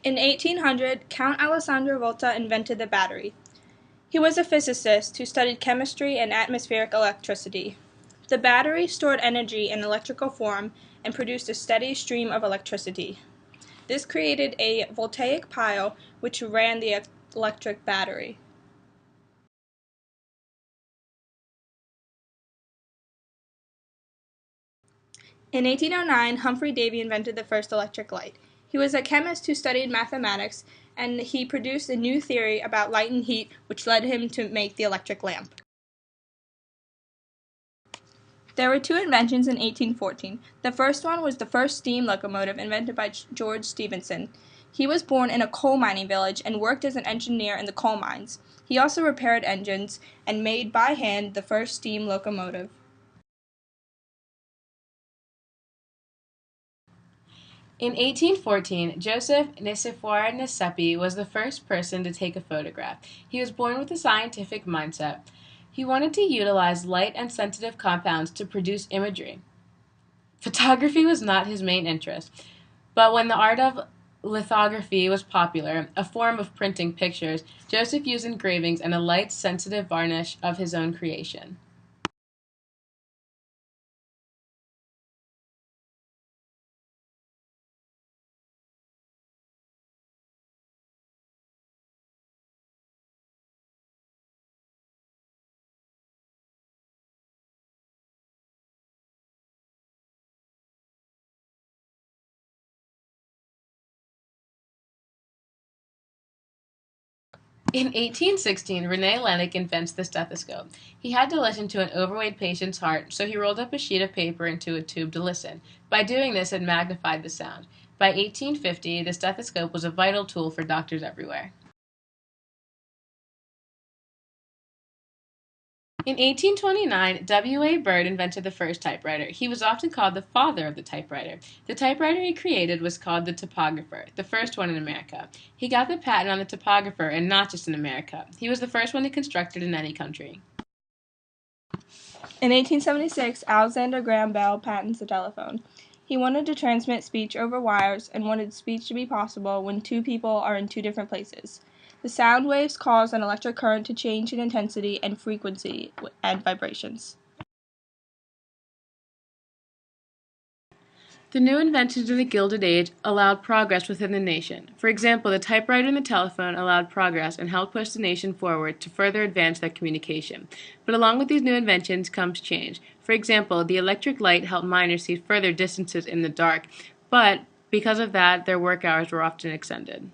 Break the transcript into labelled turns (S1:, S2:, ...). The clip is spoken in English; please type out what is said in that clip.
S1: In 1800, Count Alessandro Volta invented the battery. He was a physicist who studied chemistry and atmospheric electricity. The battery stored energy in electrical form and produced a steady stream of electricity. This created a voltaic pile which ran the electric battery. In 1809, Humphrey Davy invented the first electric light. He was a chemist who studied mathematics, and he produced a new theory about light and heat, which led him to make the electric lamp. There were two inventions in 1814. The first one was the first steam locomotive invented by George Stephenson. He was born in a coal mining village and worked as an engineer in the coal mines. He also repaired engines and made by hand the first steam locomotive.
S2: In 1814, Joseph Nicéphore Nicepi was the first person to take a photograph. He was born with a scientific mindset. He wanted to utilize light and sensitive compounds to produce imagery. Photography was not his main interest, but when the art of lithography was popular, a form of printing pictures, Joseph used engravings and a light, sensitive varnish of his own creation. In 1816, René Laennec invents the stethoscope. He had to listen to an overweight patient's heart, so he rolled up a sheet of paper into a tube to listen. By doing this, it magnified the sound. By 1850, the stethoscope was a vital tool for doctors everywhere. In 1829, W. A. Bird invented the first typewriter. He was often called the father of the typewriter. The typewriter he created was called the typographer, the first one in America. He got the patent on the typographer, and not just in America. He was the first one to construct it in any country.
S1: In 1876, Alexander Graham Bell patents the telephone. He wanted to transmit speech over wires and wanted speech to be possible when two people are in two different places. The sound waves cause an electric current to change in intensity and frequency and vibrations.
S2: The new inventions of the Gilded Age allowed progress within the nation. For example, the typewriter and the telephone allowed progress and helped push the nation forward to further advance that communication. But along with these new inventions comes change. For example, the electric light helped miners see further distances in the dark, but because of that, their work hours were often extended.